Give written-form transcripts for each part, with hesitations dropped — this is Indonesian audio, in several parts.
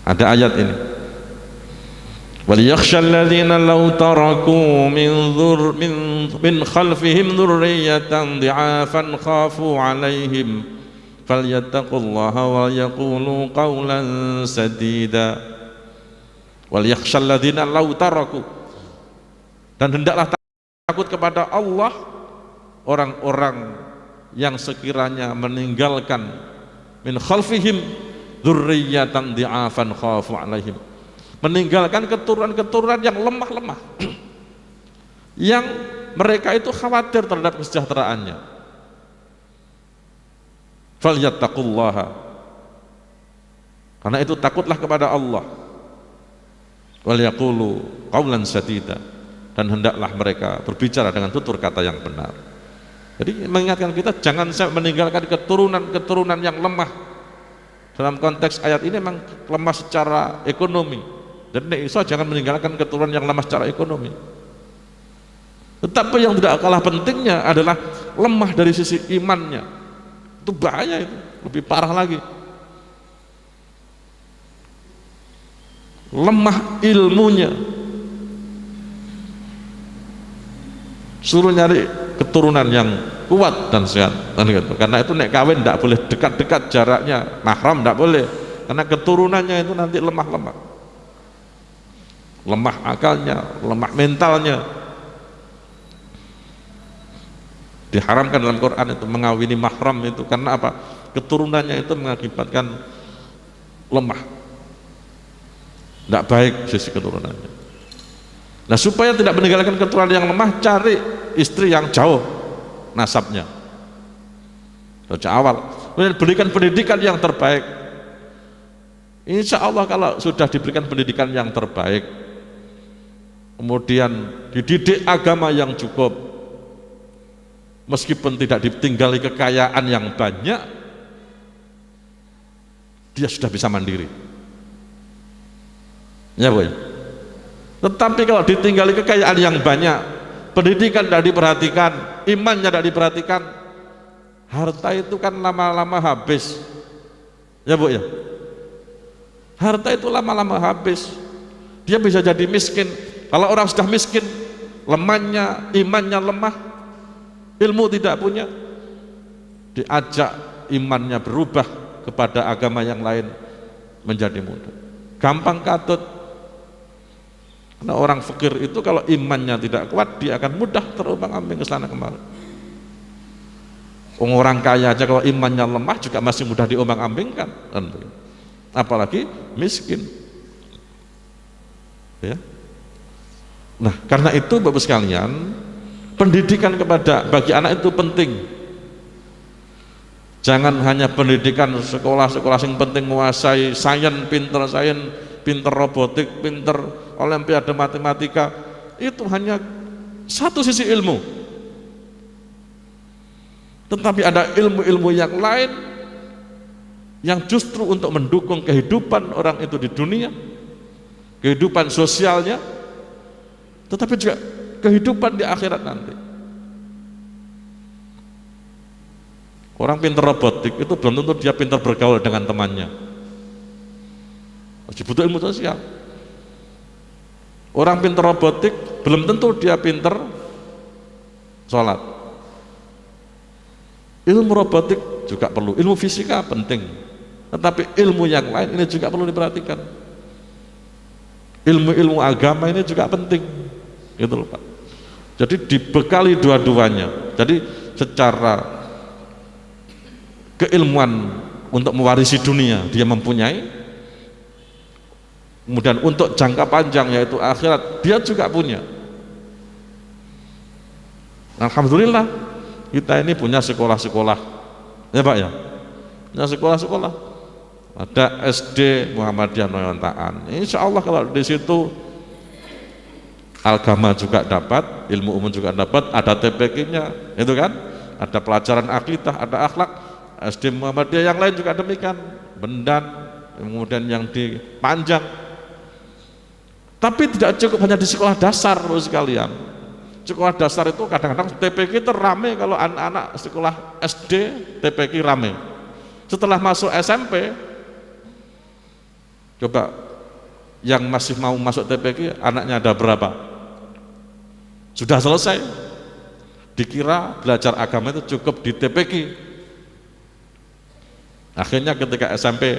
Ada ayat ini. وَلْيَخْشَى الَّذِينَ لَوْ تَرَكُوا مِنْ خَلْفِهِمْ ذُرِّيَّةً ضِعَافًا خَافُوا عَلَيْهِمْ فَلْيَتَّقُوا اللَّهَ وَلْيَقُولُوا قَوْلًا سَدِيدًا. وَلْيَخْشَى الَّذِينَ لَوْ تَرَكُوا, dan hendaklah takut kepada Allah orang-orang yang sekiranya meninggalkan min khalfihim dzurriyyatan dhi'afan khafu 'alaihim, meninggalkan keturunan-keturunan yang lemah-lemah yang mereka itu khawatir terhadap kesejahteraannya. Falyattaqullaha, karena itu takutlah kepada Allah. Wal yaqulu qaulan sadida, dan hendaklah mereka berbicara dengan tutur kata yang benar. Jadi mengingatkan kita jangan sampai meninggalkan keturunan-keturunan yang lemah. Dalam konteks ayat ini memang lemah secara ekonomi, dan iso jangan meninggalkan keturunan yang lemah secara ekonomi. Tetapi yang tidak kalah pentingnya adalah lemah dari sisi imannya. Itu bahaya, itu lebih parah lagi. Lemah ilmunya, suruh nyari keturunan yang kuat dan sehat, karena itu nek kawin tidak boleh dekat-dekat jaraknya, mahram tidak boleh, karena keturunannya itu nanti lemah-lemah, lemah akalnya, lemah mentalnya. Diharamkan dalam Quran itu mengawini mahram itu, karena apa? Keturunannya itu mengakibatkan lemah, tidak baik sisi keturunannya. Nah, supaya tidak meninggalkan keturunan yang lemah, cari istri yang jauh nasabnya sejak awal, kemudian berikan pendidikan yang terbaik. Insya Allah kalau sudah diberikan pendidikan yang terbaik, kemudian dididik agama yang cukup, meskipun tidak ditinggali kekayaan yang banyak, dia sudah bisa mandiri, ya boy. Tetapi kalau ditinggali kekayaan yang banyak, pendidikan tidak diperhatikan, imannya tidak diperhatikan, harta itu kan lama-lama habis, ya bu ya. Harta itu lama-lama habis, dia bisa jadi miskin. Kalau orang sudah miskin, lemahnya, imannya lemah, ilmu tidak punya, diajak imannya berubah kepada agama yang lain menjadi mudah, gampang katut. Karena orang fakir itu kalau imannya tidak kuat, dia akan mudah terombang-ambing ke sana kemari. Orang kaya aja kalau imannya lemah juga masih mudah diombang-ambingkan, apalagi miskin, ya. Nah, karena itu Bapak sekalian, pendidikan bagi anak itu penting. Jangan hanya pendidikan sekolah-sekolah yang penting menguasai sains, pinter robotik, pinter olimpiade matematika, itu hanya satu sisi ilmu. Tetapi ada ilmu-ilmu yang lain yang justru untuk mendukung kehidupan orang itu di dunia, kehidupan sosialnya, tetapi juga kehidupan di akhirat nanti. Orang pinter robotik itu belum tentu dia pinter bergaul dengan temannya, masih butuh ilmu sosial. Orang pinter robotik belum tentu dia pinter sholat. Ilmu robotik juga perlu, ilmu fisika penting, tetapi ilmu yang lain ini juga perlu diperhatikan. Ilmu-ilmu agama ini juga penting, gitu loh Pak. Jadi dibekali dua-duanya. Jadi secara keilmuan untuk mewarisi dunia dia mempunyai, kemudian untuk jangka panjang yaitu akhirat dia juga punya. Alhamdulillah kita ini punya sekolah-sekolah, ya Pak ya, punya sekolah-sekolah. Ada SD Muhammadiyah Noyontaan. Insya Allah kalau di situ agama juga dapat, ilmu umum juga dapat, ada TPQ-nya, itu kan, ada pelajaran akidah, ada akhlak. SD Muhammadiyah yang lain juga demikian, Bendan, kemudian yang di Panjang. Tapi tidak cukup hanya di sekolah dasar, Bapak sekalian. Sekolah dasar itu kadang-kadang TPQ itu rame, kalau anak-anak sekolah SD TPQ rame. Setelah masuk SMP Coba yang masih mau masuk TPQ anaknya ada berapa? Sudah selesai. Dikira belajar agama itu cukup di TPQ. Akhirnya ketika SMP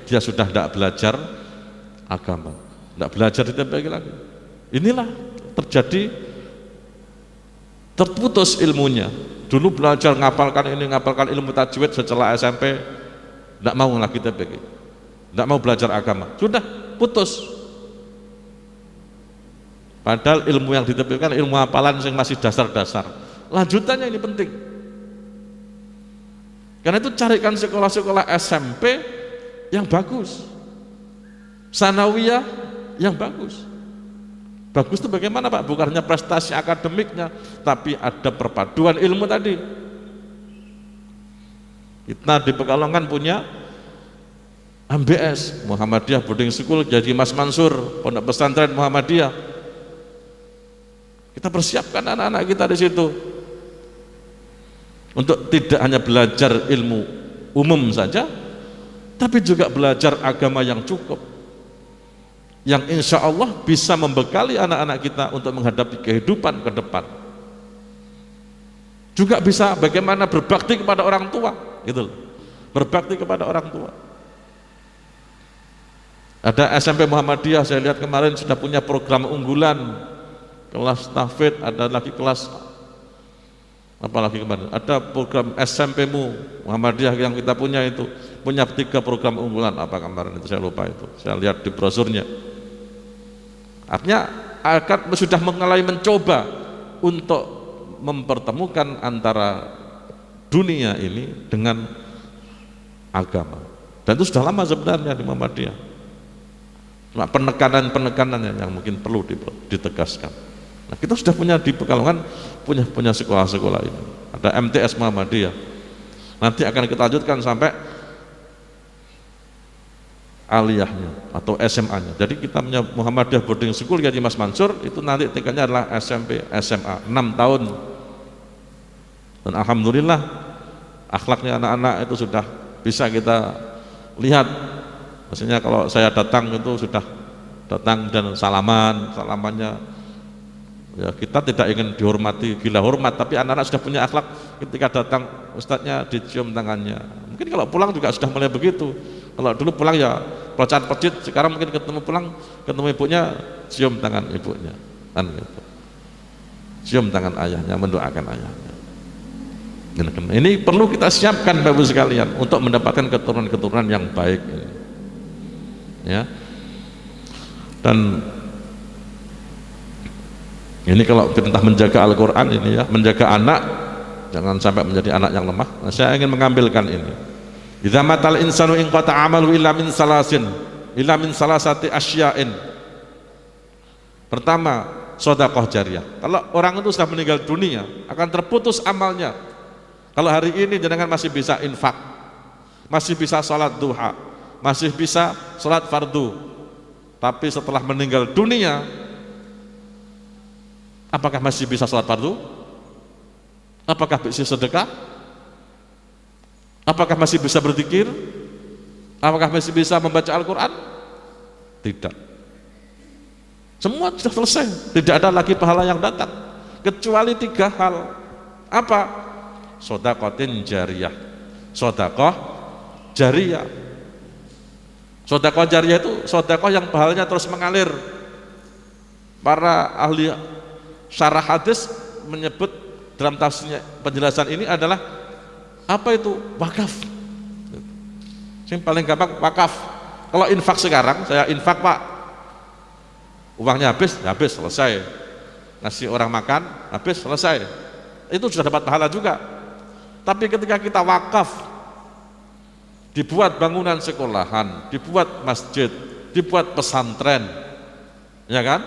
dia sudah tidak belajar agama, tidak belajar di TPQ lagi. Inilah terjadi, terputus ilmunya. Dulu belajar ngapalkan ini, ngapalkan ilmu tajwid, setelah SMP tidak mau lagi TPQ, tidak mau belajar agama, sudah putus. Padahal ilmu yang di TPQ kan ilmu hafalan yang masih dasar-dasar. Lanjutannya ini penting. Karena itu carikan sekolah-sekolah SMP yang bagus, sanawiyah yang bagus. Bagus itu bagaimana Pak? Bukan hanya prestasi akademiknya, tapi ada perpaduan ilmu tadi. Kita di Pekalongan punya MBS, Muhammadiyah Boarding School, jadi Mas Mansur, Pondok Pesantren Muhammadiyah. Kita persiapkan anak-anak kita di situ untuk tidak hanya belajar ilmu umum saja, tapi juga belajar agama yang cukup, yang insya Allah bisa membekali anak-anak kita untuk menghadapi kehidupan ke depan. Juga bisa bagaimana berbakti kepada orang tua, gitu loh. Berbakti kepada orang tua. Ada SMP Muhammadiyah, saya lihat kemarin sudah punya program unggulan, kelas tahfidz, ada lagi kelas apalagi kemarin, ada program SMP-mu Muhammadiyah yang kita punya itu, punya 3 program unggulan, apa kemarin itu saya lupa itu, saya lihat di brosurnya. Artinya akan sudah mulai mencoba untuk mempertemukan antara dunia ini dengan agama, dan itu sudah lama sebenarnya di Muhammadiyah. Cuma penekanan-penekanannya yang mungkin perlu ditegaskan. Nah, kita sudah punya di Pekalongan punya sekolah-sekolah ini. Ada MTS Muhammadiyah. Nanti akan kita lanjutkan sampai aliyahnya atau SMA-nya. Jadi kita punya Muhammadiyah Boarding School Haji Mas Mansur, itu nanti tingkatnya adalah SMP, SMA, 6 tahun. Dan alhamdulillah akhlaknya anak-anak itu sudah bisa kita lihat. Maksudnya kalau saya datang itu sudah datang dan salamannya ya, kita tidak ingin dihormati gila hormat, tapi anak-anak sudah punya akhlak. Ketika datang ustadznya dicium tangannya. Mungkin kalau pulang juga sudah mulai begitu. Kalau dulu pulang ya pelocan pecit, sekarang mungkin ketemu ibunya cium tangan ibunya, kan gitu. Cium tangan ayahnya, mendoakan ayahnya. Ini perlu kita siapkan Bapak Ibu sekalian untuk mendapatkan keturunan-keturunan yang baik ini. Ya. Dan ini kalau perintah menjaga Al-Quran ini ya, menjaga anak jangan sampai menjadi anak yang lemah. Nah, saya ingin mengambilkan ini. Idza matal insanu in qata amalu illa min salasati asya'in. Pertama, sedekah jariyah. Kalau orang itu sudah meninggal dunia, akan terputus amalnya. Kalau hari ini jenengan masih bisa infak, masih bisa sholat duha, masih bisa sholat fardu, tapi setelah meninggal dunia, apakah masih bisa sholat fardu? Apakah bisa sedekah? Apakah masih bisa berzikir? Apakah masih bisa membaca Al-Quran? Tidak. Semua sudah selesai. Tidak ada lagi pahala yang datang kecuali 3 hal. Apa? Shodaqatin jariyah. Shodaqah jariyah. Shodaqah jariyah itu shodaqah yang pahalanya terus mengalir. Para ahli syarah hadis menyebut dalam tafsirnya, penjelasan ini adalah apa itu? Wakaf. Yang paling gampang wakaf. Kalau infak sekarang, saya infak Pak, uangnya habis selesai. Ngasih orang makan, habis selesai. Itu sudah dapat pahala juga. Tapi ketika kita wakaf, dibuat bangunan sekolahan, dibuat masjid, dibuat pesantren, ya kan?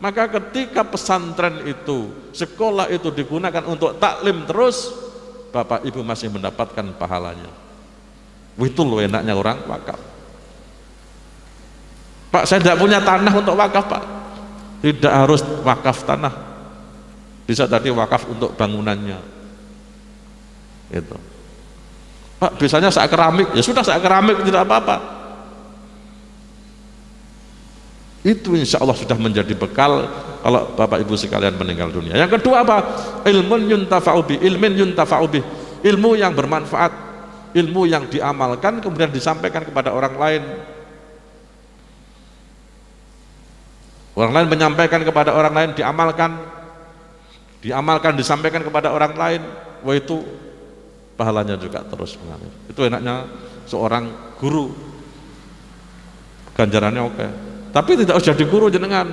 Maka ketika pesantren itu, sekolah itu digunakan untuk taklim terus, Bapak Ibu masih mendapatkan pahalanya. Itu loh enaknya orang wakaf. Pak, saya tidak punya tanah untuk wakaf Pak. Tidak harus wakaf tanah, bisa tadi wakaf untuk bangunannya. Gitu. Pak, biasanya sak keramik, ya sudah sak keramik, tidak apa-apa. Itu insya Allah sudah menjadi bekal kalau Bapak Ibu sekalian meninggal dunia. Yang kedua apa? Ilmun yuntafa'u bih, ilmin yuntafa'u bih, ilmu yang bermanfaat, ilmu yang diamalkan kemudian disampaikan kepada orang lain. Orang lain menyampaikan kepada orang lain, diamalkan, disampaikan kepada orang lain. Wah, itu pahalanya juga terus mengalir. Itu enaknya seorang guru, ganjarannya oke. Tapi tidak usah jadi guru jenengan.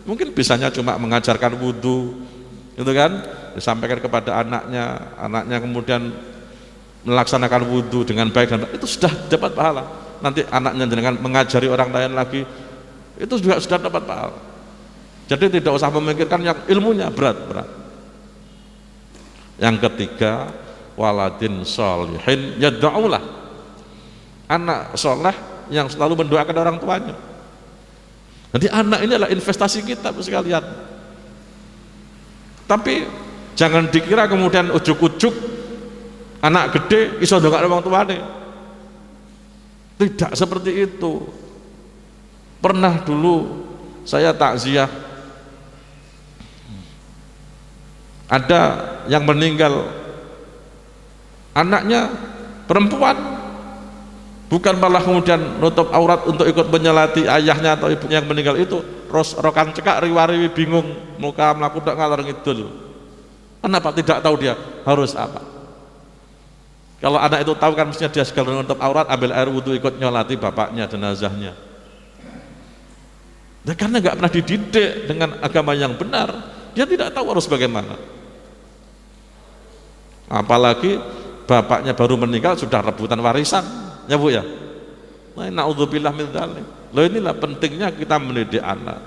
Mungkin bisanya cuma mengajarkan wudhu, gitu kan? Disampaikan kepada anaknya kemudian melaksanakan wudhu dengan baik dan itu sudah dapat pahala. Nanti anaknya jenengan mengajari orang lain lagi, itu juga sudah dapat pahala. Jadi tidak usah memikirkan yang ilmunya berat. Yang ketiga, waladin sholihin yad'ulah, anak soleh yang selalu mendoakan orang tuanya. Jadi anak ini adalah investasi kita sekalian. Tapi jangan dikira kemudian ujuk-ujuk anak gede iso ndongakno wong tuane. Tidak seperti itu. Pernah dulu saya takziah, ada yang meninggal anaknya perempuan, bukan malah kemudian nutup aurat untuk ikut menyelati ayahnya atau ibunya yang meninggal itu, rokan cekak riwariwi bingung muka melaku tak ngalor ngidul. Kenapa? Tidak tahu dia harus apa. Kalau anak itu tahu kan mestinya dia segala nutup aurat, ambil air wudhu ikut nyolati bapaknya, jenazahnya. Dan karena nggak pernah dididik dengan agama yang benar, dia tidak tahu harus bagaimana. Apalagi bapaknya baru meninggal sudah rebutan warisan, ya Bu ya. Na'udzubillah min dzalik. Loh, inilah pentingnya kita mendidik anak.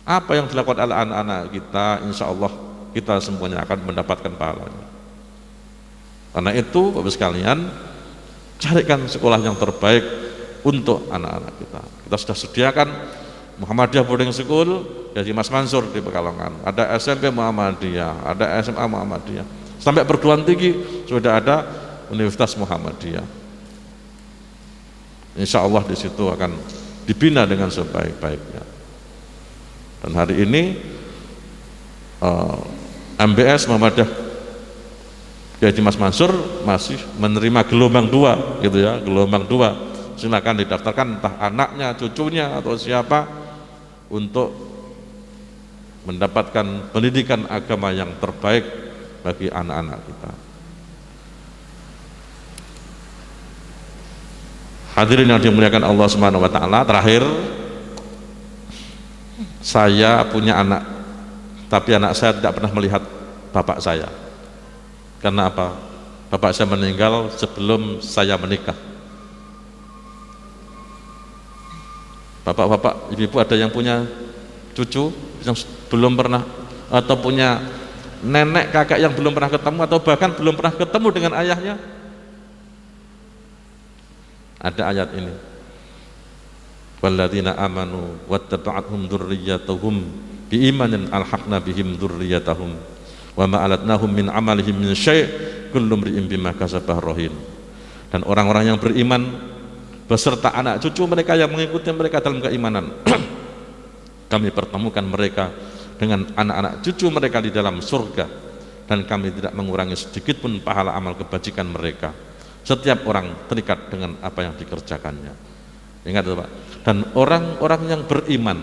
Apa yang dilakukan oleh anak-anak kita, insya Allah kita semuanya akan mendapatkan pahalanya. Karena itu Bapak sekalian, carikan sekolah yang terbaik untuk anak-anak kita. Kita sudah sediakan Muhammadiyah Boarding School dari Mas Mansur di Pekalongan, ada SMP Muhammadiyah, ada SMA Muhammadiyah, sampai perguruan tinggi sudah ada Universitas Muhammadiyah. Insya Allah di situ akan dibina dengan sebaik-baiknya. Dan hari ini MBS Muhammadiyah jadi Mas Mansur masih menerima gelombang 2 gitu ya, gelombang 2. Silakan didaftarkan entah anaknya, cucunya atau siapa untuk mendapatkan pendidikan agama yang terbaik bagi anak-anak kita. Hadirin yang dimuliakan Allah Subhanahu wa taala, terakhir saya punya anak, tapi anak saya tidak pernah melihat bapak saya. Karena apa? Bapak saya meninggal sebelum saya menikah. Bapak-bapak, ibu-ibu ada yang punya cucu yang belum pernah, atau punya nenek kakek yang belum pernah ketemu, atau bahkan belum pernah ketemu dengan ayahnya? Ada ayat ini, walladzina amanu wattaba'athum dzurriyyatuhum biimanin alhaqna bihim dzurriyyatahum wa ma alatnahum min amalihim min syai' kullu imri'in bima kasaba rahin. Dan orang-orang yang beriman beserta anak cucu mereka yang mengikuti mereka dalam keimanan kami pertemukan mereka dengan anak-anak cucu mereka di dalam surga, dan kami tidak mengurangi sedikit pun pahala amal kebajikan mereka. Setiap orang terikat dengan apa yang dikerjakannya. Ingat Pak. Dan orang-orang yang beriman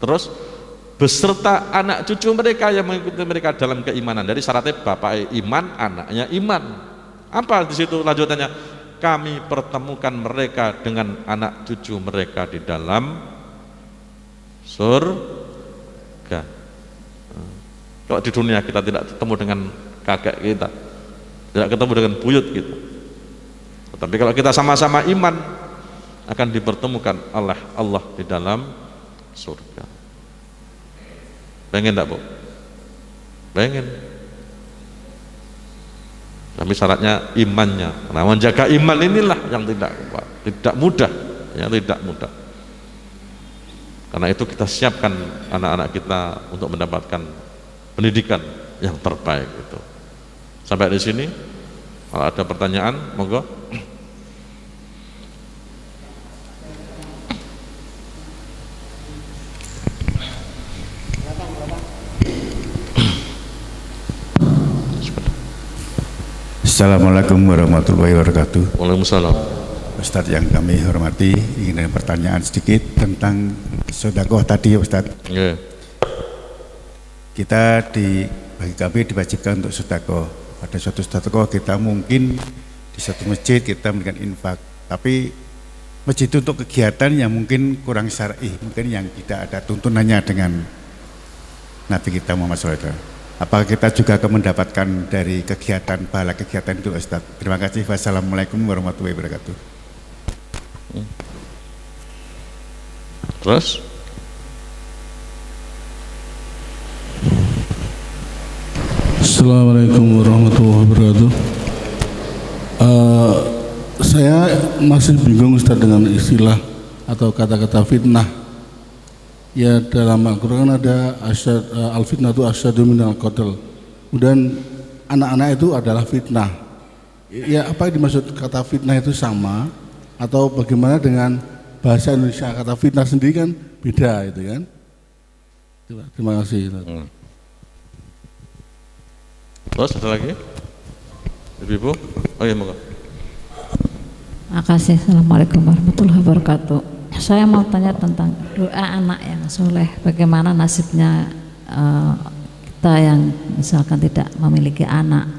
terus beserta anak cucu mereka yang mengikuti mereka dalam keimanan. Dari syaratnya bapak iman, anaknya iman. Apa di situ lanjutannya? Kami pertemukan mereka dengan anak cucu mereka di dalam surga. Kalau di dunia kita tidak ketemu dengan kakek kita, tidak ketemu dengan buyut kita, tapi kalau kita sama-sama iman akan dipertemukan oleh Allah di dalam surga. Pengen enggak Bu? Pengen. Tapi syaratnya imannya. Nah, menjaga iman inilah yang tidak mudah, ya, tidak mudah. Karena itu kita siapkan anak-anak kita untuk mendapatkan pendidikan yang terbaik itu. Sampai di sini. Kalau ada pertanyaan, monggo. Assalamualaikum warahmatullahi wabarakatuh. Waalaikumsalam. Ustadz yang kami hormati, ingin ada pertanyaan sedikit tentang sedekah tadi ya Ustadz. Yeah. Kita bagi kami diwajibkan untuk sedekah. Pada suatu sedekah kita mungkin di satu masjid kita memberikan infak, tapi masjid itu untuk kegiatan yang mungkin kurang syar'i, mungkin yang tidak ada tuntunannya dengan Nabi kita Muhammad SAW. Apakah kita juga akan mendapatkan dari kegiatan, pahala kegiatan itu Ustaz? Terima kasih. Wassalamualaikum warahmatullahi wabarakatuh. Terus? Assalamualaikum warahmatullahi wabarakatuh. Saya masih bingung Ustaz dengan istilah atau kata-kata fitnah. Ya, dalam Al-Quran ada al-fitnah itu asyadu minal qatl. Kemudian anak-anak itu adalah fitnah. Ya, apa yang dimaksud kata fitnah itu sama atau bagaimana dengan bahasa Indonesia? Kata fitnah sendiri kan beda itu kan. Terima kasih. Terus ada lagi? Ibu-ibu? Oh iya, moga. Makasih. Assalamualaikum warahmatullahi wabarakatuh. Saya mau tanya tentang doa anak yang soleh. Bagaimana nasibnya kita yang misalkan tidak memiliki anak.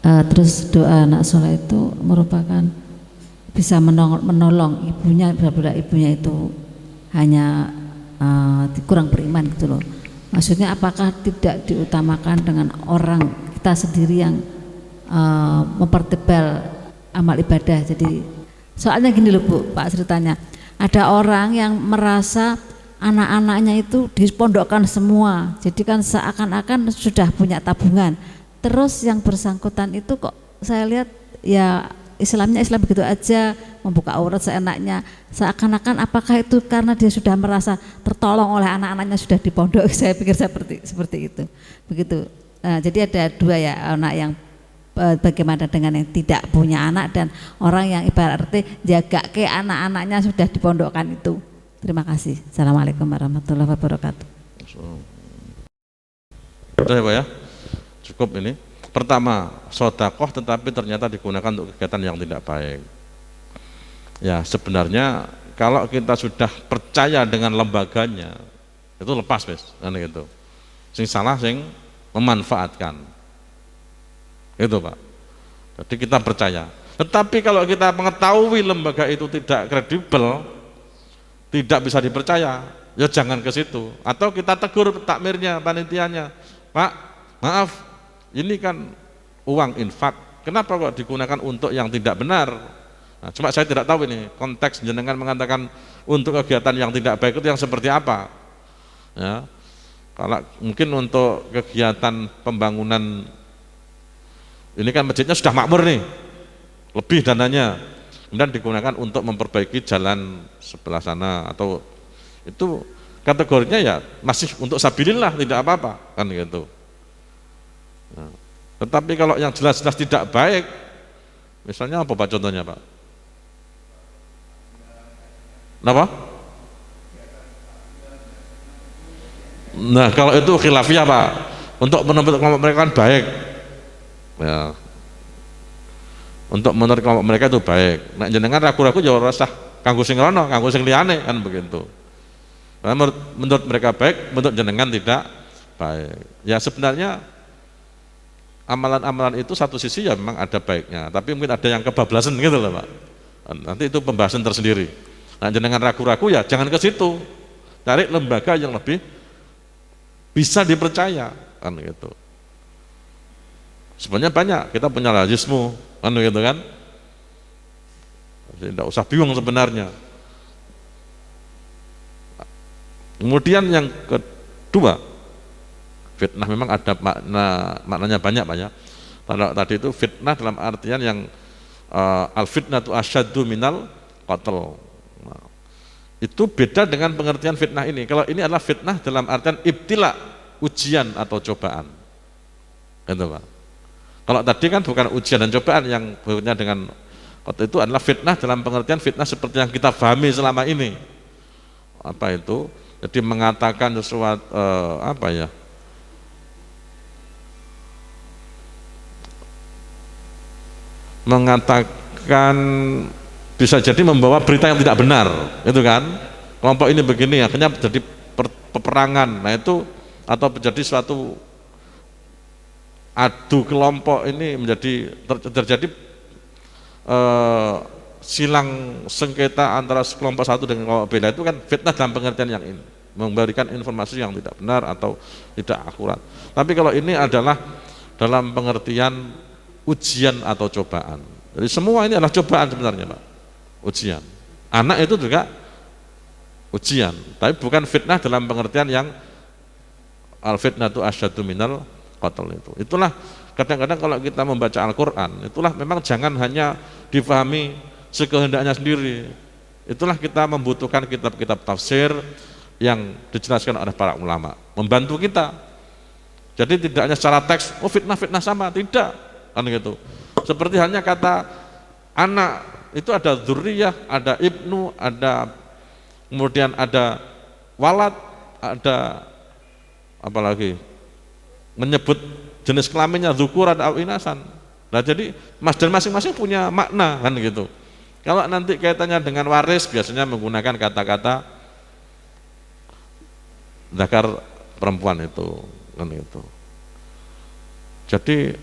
Terus doa anak soleh itu merupakan bisa menolong ibunya apabila ibunya itu hanya kurang beriman gitu loh. Maksudnya apakah tidak diutamakan dengan orang kita sendiri yang mempertebal amal ibadah. Jadi soalnya gini loh Bu, Pak ceritanya, ada orang yang merasa anak-anaknya itu dipondokkan semua, jadi kan seakan-akan sudah punya tabungan. Terus yang bersangkutan itu kok saya lihat ya Islamnya Islam begitu aja, membuka aurat seenaknya, seakan-akan apakah itu karena dia sudah merasa tertolong oleh anak-anaknya sudah di pondok. Saya pikir seperti itu, begitu. Jadi ada dua ya, anak yang bagaimana dengan yang tidak punya anak dan orang yang ibaratnya jaga ke anak-anaknya sudah dipondokkan itu. Terima kasih. Assalamualaikum warahmatullahi wabarakatuh. Sudah ya Pak ya? Cukup ini. Pertama, sedekah tetapi ternyata digunakan untuk kegiatan yang tidak baik. Ya sebenarnya kalau kita sudah percaya dengan lembaganya itu lepas wis, kan gitu. Sing salah sing memanfaatkan. Itu Pak. Jadi kita percaya. Tetapi kalau kita mengetahui lembaga itu tidak kredibel, tidak bisa dipercaya, ya jangan ke situ. Atau kita tegur takmirnya, panitianya, Pak, maaf, ini kan uang infak, kenapa kok digunakan untuk yang tidak benar? Nah, cuma saya tidak tahu ini konteks jenengan mengatakan untuk kegiatan yang tidak baik itu yang seperti apa. Ya, kalau mungkin untuk kegiatan pembangunan ini kan masjidnya sudah makmur nih, lebih dananya, kemudian digunakan untuk memperbaiki jalan sebelah sana, atau itu kategorinya ya masih untuk sabilillah, tidak apa-apa, kan gitu. Nah, tetapi kalau yang jelas-jelas tidak baik, misalnya apa Pak contohnya Pak? Kenapa? Nah kalau itu khilafiyah Pak, untuk menurut kelompok mereka kan baik. Ya. Untuk menurut kelompok mereka itu baik. Nek jenengan ragu-ragu ya ora usah kanggo sing rono, kanggo sing liyane kan begitu. Karena menurut mereka baik, menurut jenengan tidak baik. Ya sebenarnya amalan-amalan itu satu sisi ya memang ada baiknya, tapi mungkin ada yang kebablasan gitu loh Pak. Nanti itu pembahasan tersendiri. Nah jenengan ragu-ragu ya jangan ke situ. Cari lembaga yang lebih bisa dipercaya kan gitu. Sebenarnya banyak, kita punya lazismu, kan gitu kan? Jadi tidak usah bingung sebenarnya. Kemudian yang kedua, fitnah memang ada maknanya banyak Pak ya. Kalau tadi itu fitnah dalam artian yang al-fitnah itu asyaddu minal qatl. Nah, itu beda dengan pengertian fitnah ini. Kalau ini adalah fitnah dalam artian ibtila, ujian atau cobaan. Gitu Pak. Kalau tadi kan bukan ujian dan cobaan, yang berikutnya dengan itu adalah fitnah dalam pengertian fitnah seperti yang kita pahami selama ini. Apa itu? Jadi mengatakan sesuatu apa ya? mengatakan bisa jadi membawa berita yang tidak benar, itu kan, kelompok ini begini, akhirnya terjadi peperangan. Nah itu, atau terjadi suatu adu kelompok ini menjadi terjadi silang sengketa antara kelompok satu dengan kelompok beda, itu kan fitnah dalam pengertian yang ini, memberikan informasi yang tidak benar atau tidak akurat. Tapi kalau ini adalah dalam pengertian ujian atau cobaan. Jadi semua ini adalah cobaan sebenarnya, Pak. Ujian. Anak itu juga ujian, tapi bukan fitnah dalam pengertian yang al-fitnah itu asyaddu minal qatl itu. Itulah kadang-kadang kalau kita membaca Al-Qur'an, itulah memang jangan hanya difahami sekehendaknya sendiri. Itulah kita membutuhkan kitab-kitab tafsir yang dijelaskan oleh para ulama, membantu kita. Jadi tidak hanya secara teks, oh fitnah-fitnah sama, tidak, kan gitu. Seperti halnya kata anak, itu ada dzurriyah, ada ibnu, ada kemudian ada walad, ada apalagi menyebut jenis kelaminnya dzukur atau inasan. Nah jadi dan masing-masing punya makna, kan gitu. Kalau nanti kaitannya dengan waris biasanya menggunakan kata-kata zakar perempuan itu, kan gitu. Jadi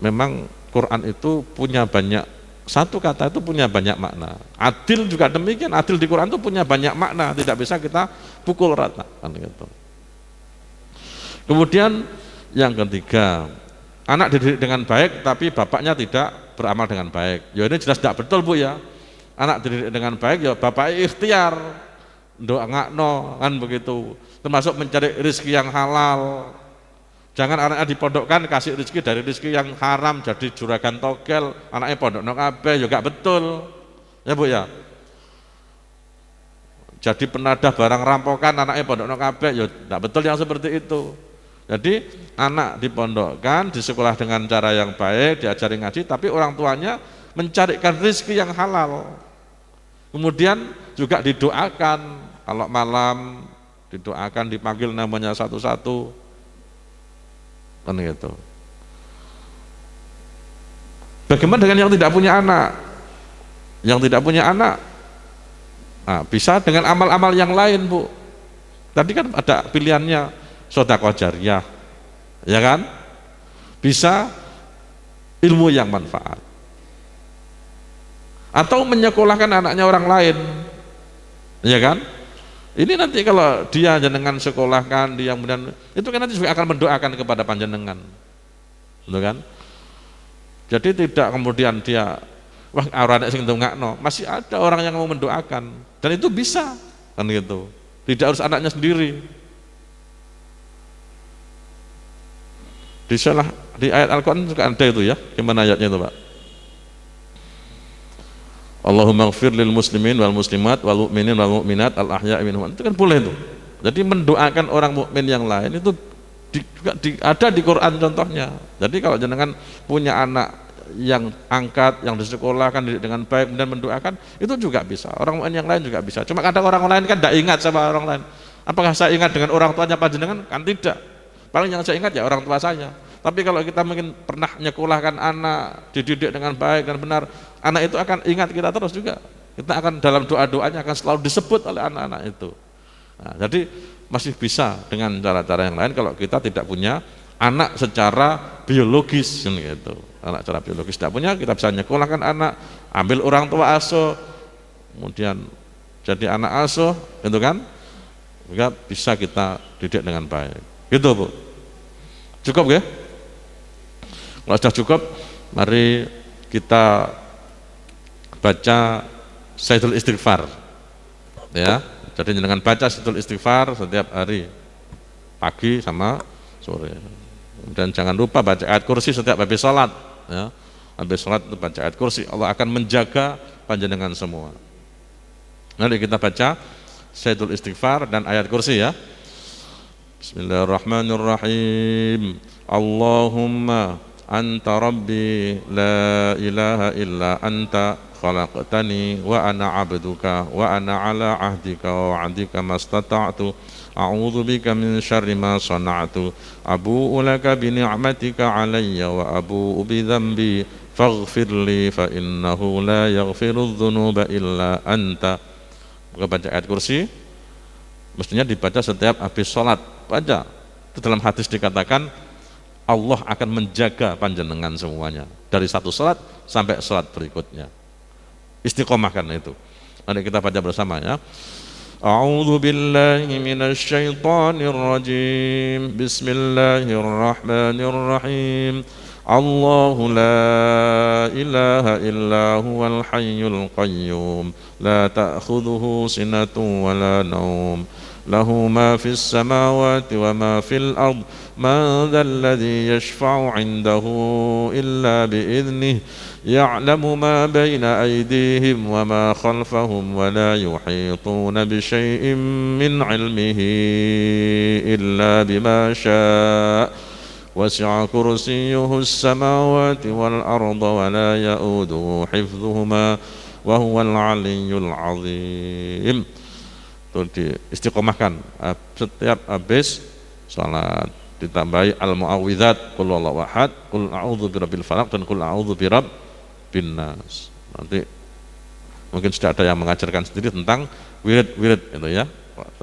memang Quran itu punya banyak, satu kata itu punya banyak makna. Adil juga demikian, adil di Quran itu punya banyak makna, tidak bisa kita pukul rata, kan gitu. Kemudian yang ketiga, anak dididik dengan baik tapi bapaknya tidak beramal dengan baik. Ya ini jelas tidak betul, Bu, ya. Anak dididik dengan baik ya bapaknya ikhtiar doa ngakno, kan begitu. Termasuk mencari rezeki yang halal. Jangan anaknya dipondokkan kasih rezeki dari rezeki yang haram, jadi juragan togel, anaknya pondokno kabeh ya gak betul. Ya, Bu, ya. Jadi penadah barang rampokan anaknya pondokno kabeh ya gak betul yang seperti itu. Jadi anak dipondokkan, di sekolah dengan cara yang baik, diajari ngaji, tapi orang tuanya mencarikan rezeki yang halal. Kemudian juga didoakan, kalau malam didoakan, dipanggil namanya satu-satu, kan gitu. Bagaimana dengan yang tidak punya anak? Yang tidak punya anak, nah, bisa dengan amal-amal yang lain, Bu. Tadi kan ada pilihannya sedekah jariyah, ya kan? Bisa ilmu yang manfaat, atau menyekolahkan anaknya orang lain, ya kan? Ini nanti kalau dia jenengan sekolahkan, dia kemudian itu kan nanti juga akan mendoakan kepada panjenengan, betul kan? Jadi tidak kemudian dia wah orang sing ndongakno, masih ada orang yang mau mendoakan, dan itu bisa, kan gitu. Tidak harus anaknya sendiri. Di ayat Al-Quran juga ada itu, ya. Gimana ayatnya itu, Pak? Allahumma ighfir lil muslimin wal muslimat wal mu'minin wal mu'minat al ahya'i minhum. Itu kan boleh itu. Jadi mendoakan orang mukmin yang lain itu juga ada di Quran contohnya. Jadi kalau jenengan punya anak yang angkat, yang disekolahkan dengan baik dan mendoakan, itu juga bisa. Orang mukmin yang lain juga bisa. Cuma kadang orang lain kan tidak ingat sama orang lain. Apakah saya ingat dengan orang tuanya panjenengan? Kan tidak. Paling yang saya ingat ya orang tua saya. Tapi kalau kita mungkin pernah nyekolahkan anak, dididik dengan baik dan benar, anak itu akan ingat kita terus juga. Kita akan dalam doa-doanya akan selalu disebut oleh anak-anak itu. Nah, jadi masih bisa dengan cara-cara yang lain kalau kita tidak punya anak secara biologis, gitu. Anak secara biologis tidak punya, kita bisa nyekolahkan anak, ambil orang tua asuh, kemudian jadi anak asuh, gitu kan? Juga bisa kita didik dengan baik. Gitu, Bu. Cukup ya? Kalau sudah cukup, mari kita baca Sayyidul Istighfar, ya. Jadi dengan baca Sayyidul Istighfar setiap hari, pagi sama sore. Dan jangan lupa baca ayat kursi setiap habis sholat, ya. Habis sholat itu baca ayat kursi, Allah akan menjaga panjenengan semua. Nanti kita baca Sayyidul Istighfar dan ayat kursi, ya. Bismillahirrahmanirrahim. Allahumma anta rabbi la ilaha illa anta khalaqtani wa ana abduka wa ana ala ahdika wa wa'dika mastata'tu a'udzu bika min syarri ma sana'tu abu'u laka bi ni'matika alayya wa abu'u bi dhanbi faghfirli fa innahu la yaghfirudz dzunuba illa anta. Maka baca ayat kursi mestinya dibaca setiap habis sholat. Baca. Itu dalam hadis dikatakan Allah akan menjaga panjenengan semuanya dari satu sholat sampai sholat berikutnya. Istiqomahkan itu. Mari kita baca bersama ya. A'udzu billahi minasy syaithanir rajim. Bismillahirrahmanirrahim. Allahu la ilaha illa huwal hayyul qayyum la ta'khudhuhu sinatun wa la naum lahu ma fis samawati wa ma fil ard man dhal ladzi yashfa'u 'indahu illa bi idhnihi ya'lamu ma bayna aydihim wa ma khalfahum wa la yuhituna bi syai'in min 'ilmihi illa bima syaa' وسع كرسيه السماوات والأرض ولا يؤوده حفظهما وهو العلي العظيم. Itu diistiqomahkan setiap habis salat, ditambahi al-mu'awwidzat qul huwallahu ahad, qul a'udzu birabbil falaq dan qul a'udzu birabbin nas. Nanti mungkin sudah ada yang mengajarkan sendiri tentang wirid-wirid itu ya,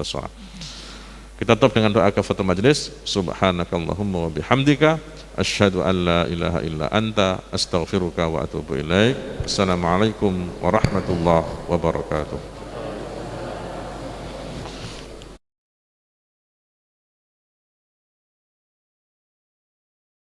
terserah. Kita tutup dengan doa kafaratul majelis. Subhanakallahumma wa bihamdika asyhadu an la ilaha illa anta astaghfiruka wa atubu ilaik. Assalamualaikum warahmatullahi wabarakatuh.